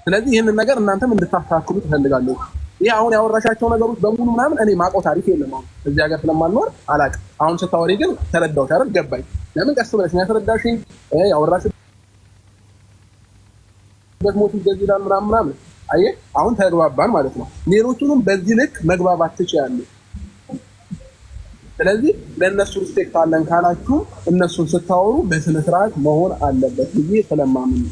ስለዚህ ይህንን ነገር እናንተም እንድታስተካክሉ ትፈልጋለሁ። ይህ አሁን ያወራሻቸው ነገሮች በሙሉ ምናምን እኔ ማውቀው ታሪክ የለም። አሁን እዚህ ሀገር ስለማልኖር አላውቅም። አሁን ስታወሪ ግን ተረዳሁሽ አይደል? ገባኝ። ለምን ቀስ ብለሽ ያስረዳሽኝ ያወራሽበት ሞት እንደዚህ ይላል ምናምን። አየህ አሁን ተግባባን ማለት ነው። ሌሎቹንም በዚህ ልክ መግባባት ትችያለሽ። ስለዚህ ለእነሱ ሪስፔክት አለን ካላችሁ እነሱን ስታወሩ በስነ ስርዓት መሆን አለበት ብዬ ስለማምን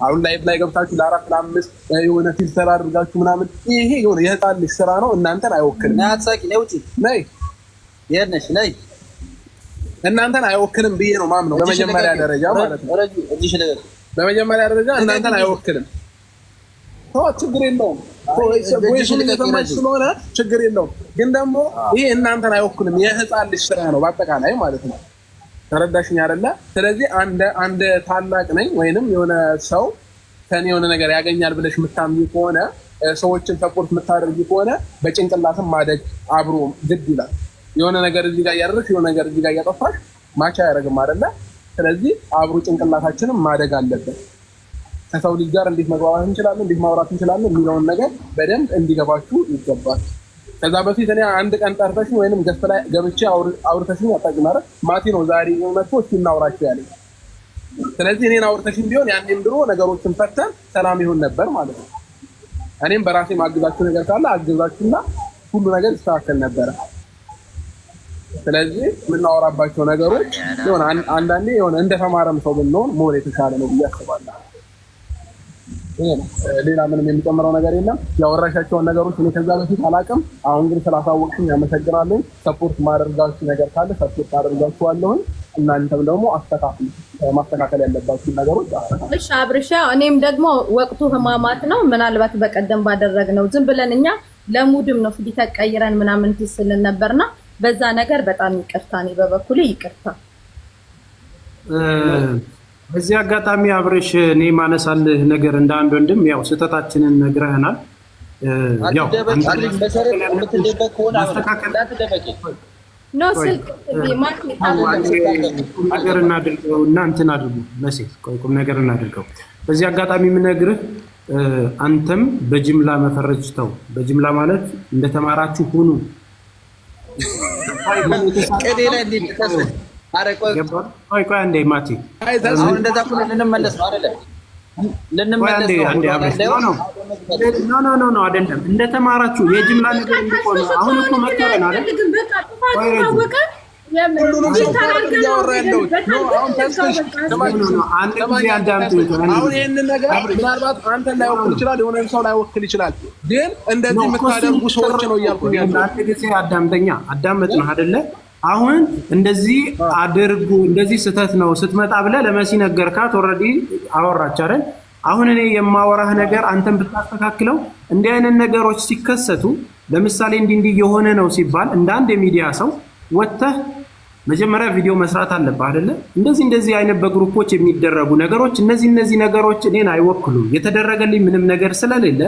አሁን ላይ ገብታችሁ ለአራት ለአምስት የሆነ ፊልተር አድርጋችሁ ምናምን ይሄ የሆነ የህፃን ልጅ ስራ ነው። እናንተን አይወክልም። ናትሳቂ ነው ውጪ ነይ የነሽ ነይ እናንተን አይወክልም ብዬ ነው ማምነው በመጀመሪያ ደረጃ ማለት ነው። በመጀመሪያ ደረጃ እናንተን አይወክልም። ችግር የለውም ስለሆነ ችግር የለውም። ግን ደግሞ ይሄ እናንተን አይወክልም። የህፃን ልጅ ስራ ነው በአጠቃላይ ማለት ነው። ተረዳሽኝ አይደለ? ስለዚህ አንድ ታላቅ ነኝ ወይንም የሆነ ሰው ከኔ የሆነ ነገር ያገኛል ብለሽ የምታምኚ ከሆነ ሰዎችን ሰፖርት የምታደርጊ ከሆነ በጭንቅላትም ማደግ አብሮ ግድ ይላል። የሆነ ነገር እዚህ ጋር እያደረግሽ የሆነ ነገር እዚህ ጋር እያጠፋሽ ማቻ አያደርግም አይደለ? ስለዚህ አብሮ ጭንቅላታችንም ማደግ አለበት። ከሰው ልጅ ጋር እንዴት መግባባት እንችላለን፣ እንዴት ማውራት እንችላለን የሚለውን ነገር በደንብ እንዲገባችሁ ይገባል። ከዛ በፊት እኔ አንድ ቀን ጠርተሽ ወይንም ገስት ላይ ገብቼ አውርተሽኝ አታውቂም አይደል? ማቲ ነው ዛሬ መጥቶ እስኪ እናውራችሁ ያለኝ። ስለዚህ እኔን አውርተሽኝ ቢሆን ያኔም ድሮ ነገሮችን ፈተን ሰላም ይሆን ነበር ማለት ነው። እኔም በራሴ ማግዛችሁ ነገር ካለ አግዛችሁና ሁሉ ነገር ይስተካከል ነበረ። ስለዚህ የምናወራባቸው ነገሮች የሆነ አንዳንዴ የሆነ እንደተማረም ሰው ብንሆን ሞር የተሻለ ነው ብዬ አስባለሁ። ሌላ ምንም የሚጨምረው ነገር የለም። ያወራሻቸውን ነገሮች እኔ ከዛ በፊት አላውቅም። አሁን ግን ስላሳወቅሽኝ አመሰግናለሁ። ሰፖርት ማድረጋችሁ ነገር ካለ ሰፖርት አደርጋችኋለሁ። እናንተም ደግሞ ማስተካከል ያለባችሁ ነገሮች አስተካክሉ። እሺ አብርሻ፣ እኔም ደግሞ ወቅቱ ህማማት ነው። ምናልባት በቀደም ባደረግነው ዝም ብለን እኛ ለሙድም ነው ፊት ተቀይረን ምናምን ትስልን ነበርና በዛ ነገር በጣም ይቅርታ። እኔ በበኩሌ ይቅርታ። በዚህ አጋጣሚ አብርሽ እኔ ማነሳልህ ነገር እንደ አንድ ወንድም ያው ስህተታችንን ነግረህናል። ያው ነገር እናድርገው እና እንትን አድርጉ መሴት ቁም ነገር እናድርገው። በዚህ አጋጣሚ የምነግርህ አንተም በጅምላ መፈረጅ ተው። በጅምላ ማለት እንደተማራችሁ ሁኑ። ቆይ አንዴ ማቲ፣ አሁን እንደዛ እኮ ልንመለስ ነው አይደለ? ልንመለስ ነው። ኖ አይደለም። እንደተማራችሁ የጅምላ ነገር እንዲቆም አሁን እኮ መከረን አይደል? አሁን ይህንን ነገር ምናልባት አንተ ላይወክል ይችላል፣ የሆነ ሰው ላይወክል ይችላል። ግን እንደዚህ የምታደርጉ ሰዎች ነው እያልኩኝ ያለው። አንተ ጊዜ አዳመጥን አይደለ? አሁን እንደዚህ አድርጉ እንደዚህ ስህተት ነው ስትመጣ ብለህ ለመሲ ነገርካት። ኦልሬዲ አወራች አይደል? አሁን እኔ የማወራህ ነገር አንተን ብታስተካክለው እንዲህ አይነት ነገሮች ሲከሰቱ ለምሳሌ እንዲህ የሆነ ነው ሲባል እንደ አንድ የሚዲያ ሰው ወጥተህ መጀመሪያ ቪዲዮ መስራት አለብህ አይደለ? እንደዚህ አይነት በግሩፖች የሚደረጉ ነገሮች እነዚህ ነገሮች እኔን አይወክሉም። የተደረገልኝ ምንም ነገር ስለሌለ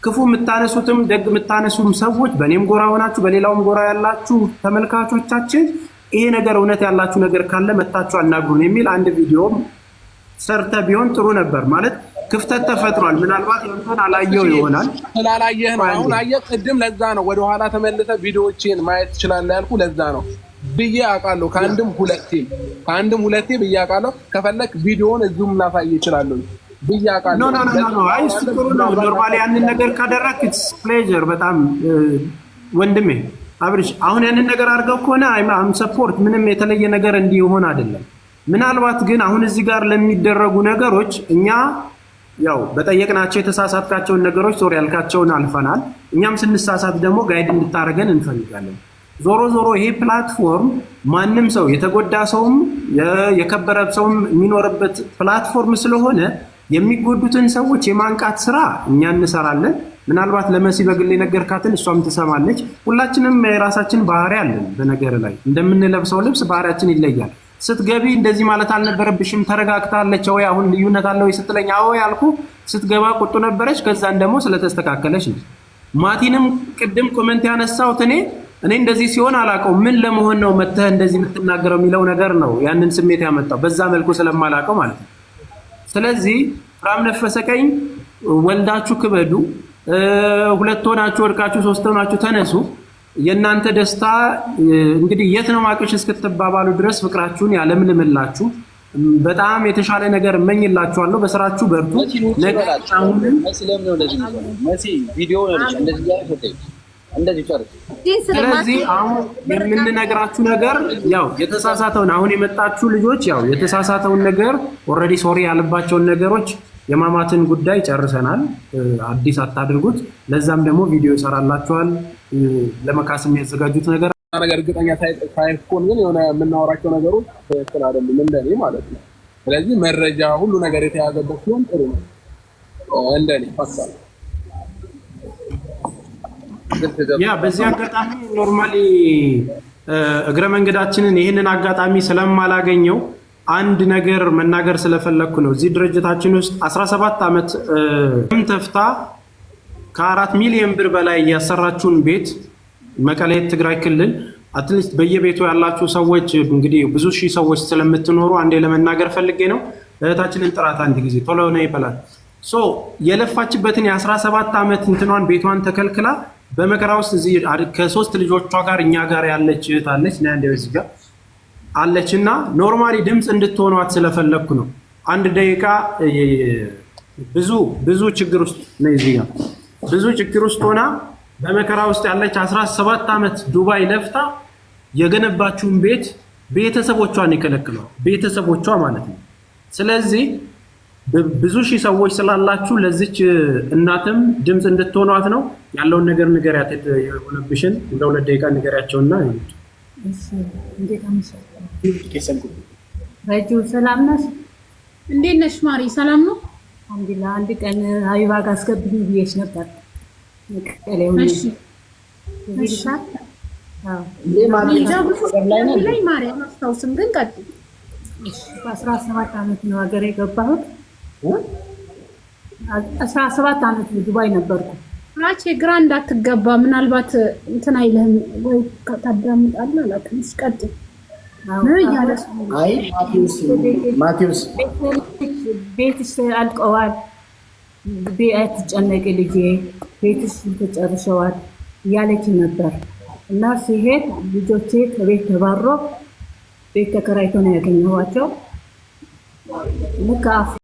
ክፉ የምታነሱትም ደግ የምታነሱም ሰዎች በእኔም ጎራ ሆናችሁ በሌላውም ጎራ ያላችሁ ተመልካቾቻችን ይሄ ነገር እውነት ያላችሁ ነገር ካለ መታችሁ አናግሩን የሚል አንድ ቪዲዮ ሰርተ ቢሆን ጥሩ ነበር። ማለት ክፍተት ተፈጥሯል። ምናልባት እንኳን አላየው ይሆናል። ስላላየህ ነው። አሁን አየህ፣ ቅድም ለዛ ነው ወደኋላ ተመልሰህ ቪዲዮዎችን ማየት ትችላለህ ያልኩህ ለዛ ነው ብዬ አውቃለሁ። ከአንድም ሁለቴ ብዬ አውቃለሁ። ከፈለክ ቪዲዮውን እዚሁም ላሳይ እችላለሁ ብዬ አውቃለሁ። ኖ አይ ጥሩ ነው። ኖርማሊ ያንን ነገር ካደረክ ኢትስ ፕሌዠር በጣም ወንድሜ አብርሽ። አሁን ያንን ነገር አድርገው ከሆነ አም ሰፖርት ምንም የተለየ ነገር እንዲሆን አይደለም። ምናልባት ግን አሁን እዚህ ጋር ለሚደረጉ ነገሮች እኛ ያው በጠየቅናቸው የተሳሳትካቸውን ነገሮች ሶሪ ያልካቸውን አልፈናል። እኛም ስንሳሳት ደግሞ ጋይድ እንድታደርገን እንፈልጋለን። ዞሮ ይሄ ፕላትፎርም ማንም ሰው የተጎዳ ሰውም የከበረ ሰውም የሚኖርበት ፕላትፎርም ስለሆነ የሚጎዱትን ሰዎች የማንቃት ስራ እኛ እንሰራለን። ምናልባት ለመሲ በግል የነገርካትን እሷም ትሰማለች። ሁላችንም የራሳችን ባህሪ አለን። በነገር ላይ እንደምንለብሰው ልብስ ባህሪያችን ይለያል። ስትገቢ እንደዚህ ማለት አልነበረብሽም ተረጋግታለች ወይ አሁን ልዩነት አለው ስትለኝ አዎ ያልኩ ስትገባ ቁጡ ነበረች። ከዛን ደግሞ ስለተስተካከለች ነው። ማቲንም ቅድም ኮሜንት ያነሳሁት እኔ እንደዚህ ሲሆን አላውቀው ምን ለመሆን ነው መተህ እንደዚህ የምትናገረው የሚለው ነገር ነው ያንን ስሜት ያመጣው በዛ መልኩ ስለማላውቀው ማለት ነው። ስለዚህ አብርሃም ነፈሰ ቀኝ ወልዳችሁ ክበዱ፣ ሁለት ሆናችሁ ወድቃችሁ ሶስት ሆናችሁ ተነሱ። የእናንተ ደስታ እንግዲህ የት ነው ማቅሽ እስክትባባሉ ድረስ ፍቅራችሁን ያለምልምላችሁ። በጣም የተሻለ ነገር እመኝላችኋለሁ። በስራችሁ በርቱ። ስለዚህ አሁን የምንነግራችሁ ነገር ያው የተሳሳተውን አሁን የመጣችሁ ልጆች ያው የተሳሳተውን ነገር ኦልሬዲ ሶሪ ያለባቸውን ነገሮች የማማትን ጉዳይ ጨርሰናል። አዲስ አታድርጉት። ለዛም ደግሞ ቪዲዮ ይሰራላችኋል። ለመካስም ያዘጋጁት ነገር እርግጠኛ ሳይሆን ግን የሆነ የምናወራቸው ነገሮች ትክክል አይደሉም እንደኔ ማለት ነው። ስለዚህ መረጃ ሁሉ ነገር የተያዘበት ሲሆን ጥሩ ነው እንደኔ ሀሳብ። ያ በዚህ አጋጣሚ ኖርማሊ እግረ መንገዳችንን ይህንን አጋጣሚ ስለማላገኘው አንድ ነገር መናገር ስለፈለኩ ነው። እዚህ ድርጅታችን ውስጥ 17 ዓመት ተፍታ ከ4 ሚሊዮን ብር በላይ ያሰራችሁን ቤት መቀሌ ትግራይ ክልል አትሊስት በየቤቱ ያላችሁ ሰዎች እንግዲህ ብዙ ሺህ ሰዎች ስለምትኖሩ አንዴ ለመናገር ፈልጌ ነው። እህታችንን ጥራት አንድ ጊዜ ቶሎ ነው ይባላል። የለፋችበትን የ17 ዓመት እንትኗን ቤቷን ተከልክላ በመከራ ውስጥ እዚህ ከ3 ልጆቿ ጋር እኛ ጋር ያለች እህት አለች እና አንዴ በዚህ ጋር አለች እና ኖርማሊ ድምፅ እንድትሆኗት ስለፈለኩ ነው። አንድ ደቂቃ ብዙ ችግር ውስጥ ነው እዚህ ጋር ብዙ ችግር ውስጥ ሆና በመከራ ውስጥ ያለች 17 ዓመት ዱባይ ለፍታ የገነባችውን ቤት ቤተሰቦቿን ይከለክሏል። ቤተሰቦቿ ማለት ነው። ስለዚህ ብዙ ሺህ ሰዎች ስላላችሁ ለዚች እናትም ድምፅ እንድትሆኗት ነው ያለውን ነገር ንገሪያት። የሆነብሽን እንደ 2 ደቂቃ ንገሪያቸውና ይሉት። ረጁ ሰላም ነሽ? እንዴት ነሽ ማሪ? ሰላም ነው አልሐምዱሊላህ። አንድ ቀን ሀቢባ ጋር አስገብኝ ብዬሽ ነበር። ላይ ማርያም አስታውስም ግን ቀጥል። በ17 ዓመት ነው ሀገር የገባሁት። 17 ዓመት ዱባይ ነበርኩ። ማቼ ግራ እንዳትገባ ምናልባት እንትን አይልህም ወይ ታዳምጣለህ አላውቅም። ቀጥል። ማቴዎስ ቤትሽ አልቀዋል፣ አትጨነቂ ልጄ ቤትሽ ተጨርሰዋል እያለች ነበር እና ሲሄድ ልጆቼ ከቤት ተባሮ ቤት ተከራይቶ ነው ያገኘኋቸው። ልክ